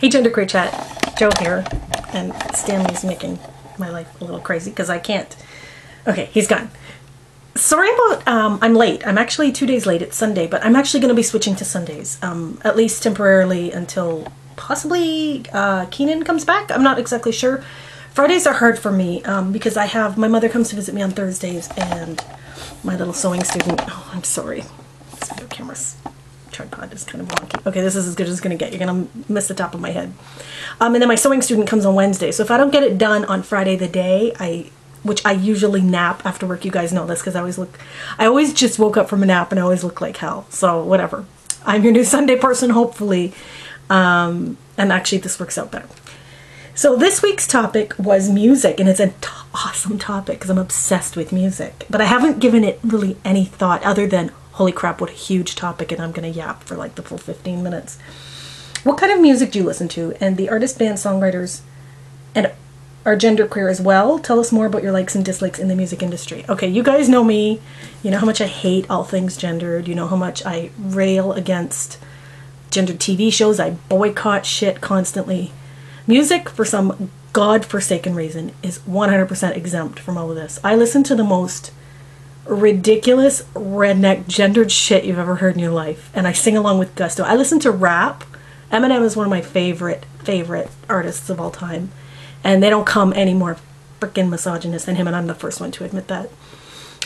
Hey GenderQueerChat, Joe here, and Stanley's making my life a little crazy because I can't. Okay, he's gone. Sorry about, I'm late. I'm actually 2 days late. It's Sunday, but I'm actually going to be switching to Sundays, at least temporarily until possibly Keenan comes back. I'm not exactly sure. Fridays are hard for me because I have, my mother comes to visit me on Thursdays and my little sewing student, oh, I'm sorry. This video camera's tripod is kind of wonky. Okay, this is as good as it's going to get. You're going to miss the top of my head. And then my sewing student comes on Wednesday. So if I don't get it done on Friday the day, which I usually nap after work, you guys know this because I always just woke up from a nap and I always look like hell. So whatever. I'm your new Sunday person, hopefully. And actually this works out better. So this week's topic was music, and it's an awesome topic because I'm obsessed with music. But I haven't given it really any thought other than, holy crap, what a huge topic, and I'm going to yap for like the full 15 minutes. What kind of music do you listen to? And the artists, bands, songwriters, and are genderqueer as well? Tell us more about your likes and dislikes in the music industry. Okay, you guys know me. You know how much I hate all things gendered. You know how much I rail against gendered TV shows. I boycott shit constantly. Music, for some god-forsaken reason, is 100% exempt from all of this. I listen to the most ridiculous, redneck, gendered shit you've ever heard in your life, and I sing along with gusto. I listen to rap. Eminem is one of my favorite artists of all time, and they don't come any more freaking misogynist than him, and I'm the first one to admit that.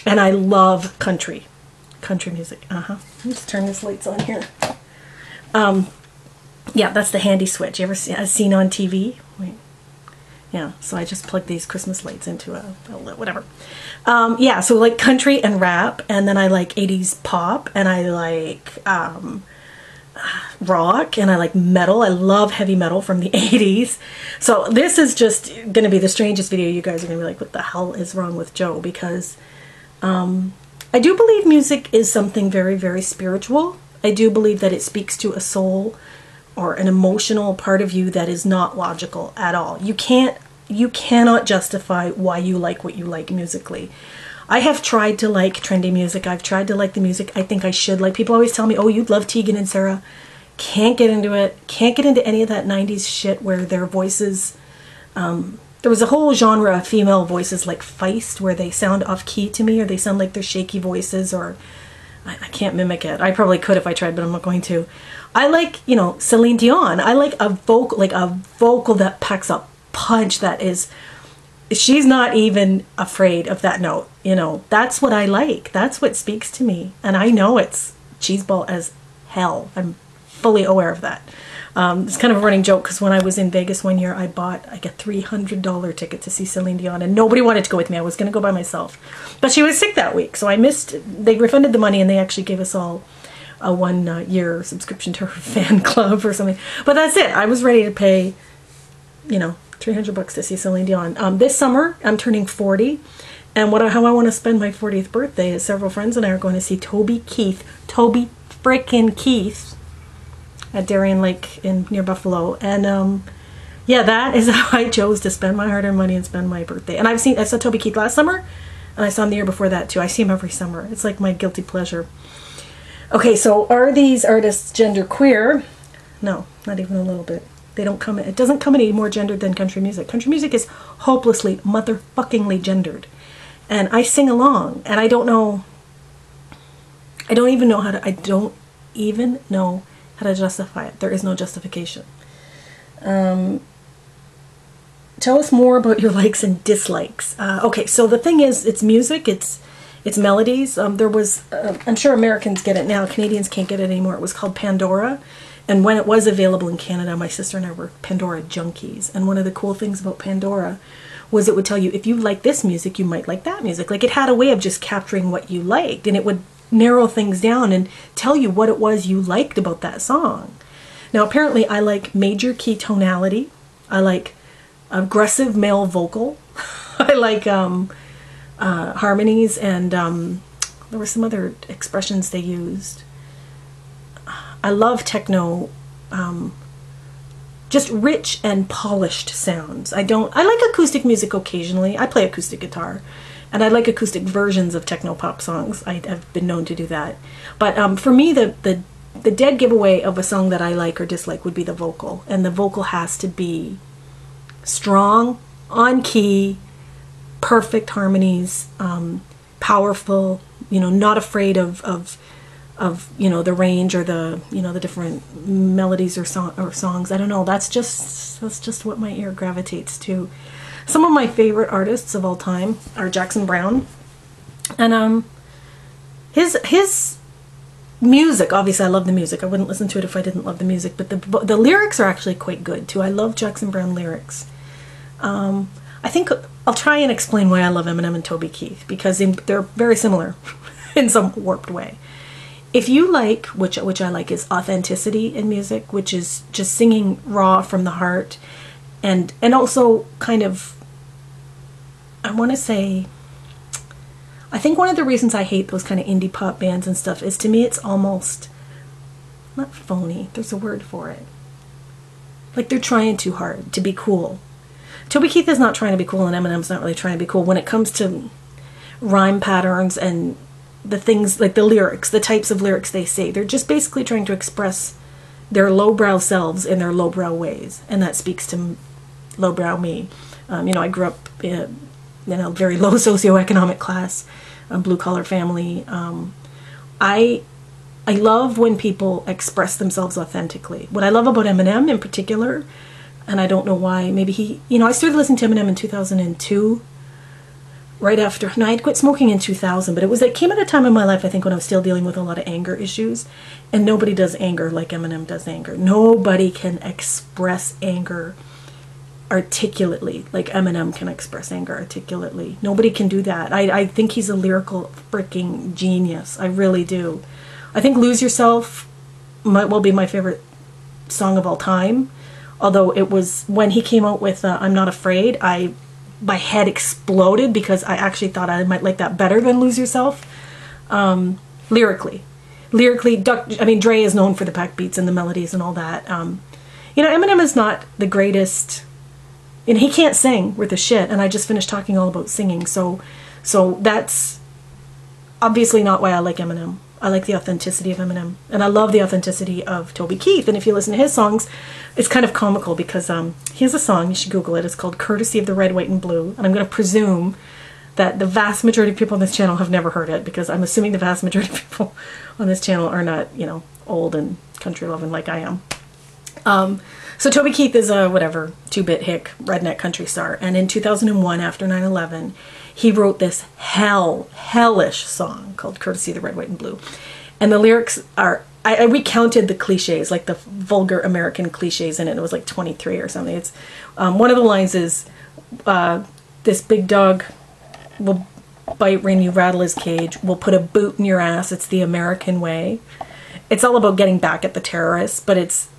And I love country music. Let me just turn this lights on here. Yeah, that's the handy switch. You ever seen on TV? Wait. Yeah, so I just plug these Christmas lights into a whatever. Yeah, so like country and rap, and then I like 80s pop, and I like rock, and I like metal. I love heavy metal from the 80s. So this is just going to be the strangest video. You guys are going to be like, what the hell is wrong with Joe? Because I do believe music is something very, very spiritual. I do believe that it speaks to a soul or an emotional part of you that is not logical at all. You cannot justify why you like what you like musically. I have tried to like trendy music. I've tried to like the music I think I should like. People always tell me, oh, you'd love Tegan and Sarah. Can't get into it. Can't get into any of that 90s shit where their voices, there was a whole genre of female voices like Feist where they sound off key to me, or they sound like they're shaky voices, or I can't mimic it. I probably could if I tried, but I'm not going to. I like, you know, Celine Dion. I like a vocal that packs a punch that is, she's not even afraid of that note. You know, that's what I like. That's what speaks to me. And I know it's cheeseball as hell. I'm fully aware of that. It's kind of a running joke because when I was in Vegas one year, I bought like a $300 ticket to see Celine Dion, and nobody wanted to go with me. I was going to go by myself. But she was sick that week, so I missed. They refunded the money, and they actually gave us all a 1 year subscription to her fan club or something. But that's it. I was ready to pay, you know, $300 to see Celine Dion. This summer, I'm turning 40, and how I want to spend my 40th birthday is several friends and I are going to see Toby frickin' Keith at Darien Lake near Buffalo. And yeah, that is how I chose to spend my hard-earned money and spend my birthday. And I saw Toby Keith last summer, and I saw him the year before that too. I see him every summer. It's like my guilty pleasure. Okay, so are these artists genderqueer? No, not even a little bit. They don't come. It doesn't come any more gendered than country music. Country music is hopelessly, motherfuckingly gendered, and I sing along, and I don't even know how to justify it. There is no justification. Tell us more about your likes and dislikes. Okay, so the thing is, it's music. It's melodies. There was, I'm sure Americans get it now. Canadians can't get it anymore. It was called Pandora. And when it was available in Canada, my sister and I were Pandora junkies. And one of the cool things about Pandora was it would tell you, if you like this music, you might like that music. Like, it had a way of just capturing what you liked. And it would narrow things down and tell you what it was you liked about that song. Now, apparently, I like major key tonality. I like aggressive male vocal. I like harmonies, and there were some other expressions they used. I love techno, just rich and polished sounds. I like acoustic music occasionally. I play acoustic guitar, and I like acoustic versions of techno pop songs. I have been known to do that. But for me, the the dead giveaway of a song that I like or dislike would be the vocal. And the vocal has to be strong, on key, perfect harmonies, powerful, you know, not afraid of you know, the range or the, you know, the different melodies or songs. I don't know. That's just what my ear gravitates to. Some of my favorite artists of all time are Jackson Browne, and his music. Obviously, I love the music. I wouldn't listen to it if I didn't love the music. But the lyrics are actually quite good too. I love Jackson Browne lyrics. I think I'll try and explain why I love Eminem and Toby Keith, because they're very similar in some warped way. If you like, which I like, is authenticity in music, which is just singing raw from the heart, and also kind of, I want to say, I think one of the reasons I hate those kind of indie pop bands and stuff is, to me, it's almost, not phony, there's a word for it. Like they're trying too hard to be cool. Toby Keith is not trying to be cool, and Eminem's not really trying to be cool when it comes to rhyme patterns and the things, like the lyrics, the types of lyrics they say. They're just basically trying to express their lowbrow selves in their lowbrow ways, and that speaks to lowbrow me. You know, I grew up in a very low socioeconomic class, blue-collar family. I love when people express themselves authentically. What I love about Eminem in particular, and I don't know why, maybe he, you know, I started listening to Eminem in 2002, right after, no, I'd quit smoking in 2000, but it came at a time in my life, I think, when I was still dealing with a lot of anger issues, and nobody does anger like Eminem does anger. Nobody can express anger articulately like Eminem can express anger articulately. Nobody can do that. I think he's a lyrical freaking genius. I really do. I think Lose Yourself might well be my favorite song of all time, although it was, when he came out with I'm Not Afraid, my head exploded because I actually thought I might like that better than Lose Yourself. Lyrically, I mean, Dre is known for the pack beats and the melodies and all that. You know, Eminem is not the greatest, and he can't sing worth a shit, and I just finished talking all about singing, so that's obviously not why I like Eminem. I like the authenticity of Eminem, and I love the authenticity of Toby Keith. And if you listen to his songs, it's kind of comical because he has a song, you should Google it, it's called Courtesy of the Red, White, and Blue, and I'm going to presume that the vast majority of people on this channel have never heard it, because I'm assuming the vast majority of people on this channel are not, you know, old and country loving like I am. So Toby Keith is a, whatever, 2-bit hick redneck country star, and in 2001, after 9/11, he wrote this hellish song called Courtesy of the Red, White, and Blue. And the lyrics are, I recounted the cliches, like the vulgar American cliches in it. It was like 23 or something. It's one of the lines is, this big dog will bite when you rattle his cage, will put a boot in your ass, it's the American way. It's all about getting back at the terrorists, but it's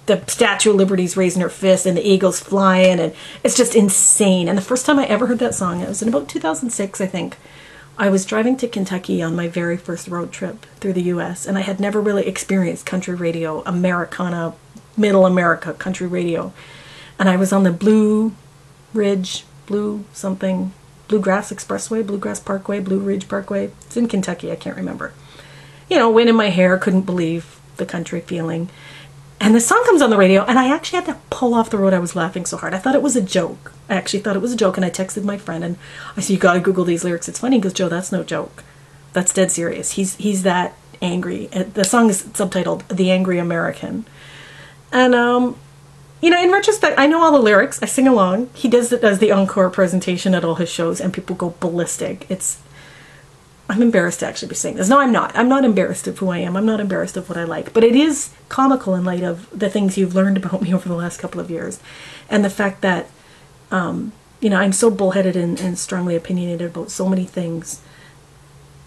the Statue of Liberty's raising her fist and the eagle's flying, and it's just insane. And the first time I ever heard that song, it was in about 2006, I think. I was driving to Kentucky on my very first road trip through the US, and I had never really experienced country radio, Americana, middle America country radio. And I was on the Blue Ridge, Bluegrass Expressway, Bluegrass Parkway, Blue Ridge Parkway. It's in Kentucky, I can't remember. You know, wind in my hair, couldn't believe the country feeling. And the song comes on the radio, and I actually had to pull off the road. I was laughing so hard. I thought it was a joke. I actually thought it was a joke, and I texted my friend, and I said, you gotta Google these lyrics. It's funny. He goes, Joe, that's no joke. That's dead serious. He's that angry. The song is subtitled The Angry American. And, you know, in retrospect, I know all the lyrics. I sing along. He does the encore presentation at all his shows, and people go ballistic. I'm embarrassed to actually be saying this. No, I'm not. I'm not embarrassed of who I am. I'm not embarrassed of what I like. But it is comical in light of the things you've learned about me over the last couple of years. And the fact that, you know, I'm so bullheaded and strongly opinionated about so many things.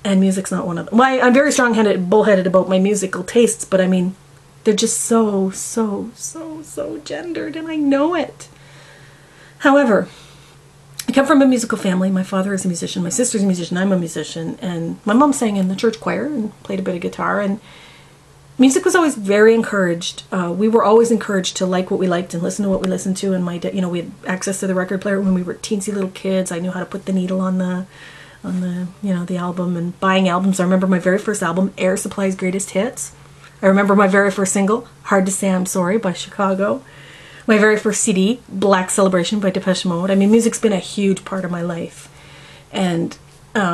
And music's not one of them. Well, I'm very bullheaded about my musical tastes. But I mean, they're just so gendered. And I know it. However, I come from a musical family. My father is a musician, my sister's a musician, I'm a musician, and my mom sang in the church choir and played a bit of guitar, and music was always very encouraged. We were always encouraged to like what we liked and listen to what we listened to, and my dad, you know, we had access to the record player when we were teensy little kids. I knew how to put the needle on the you know, the album, and buying albums. I remember my very first album, Air Supply's Greatest Hits. I remember my very first single, Hard to Say I'm Sorry by Chicago. My very first CD, Black Celebration by Depeche Mode. I mean, music's been a huge part of my life. And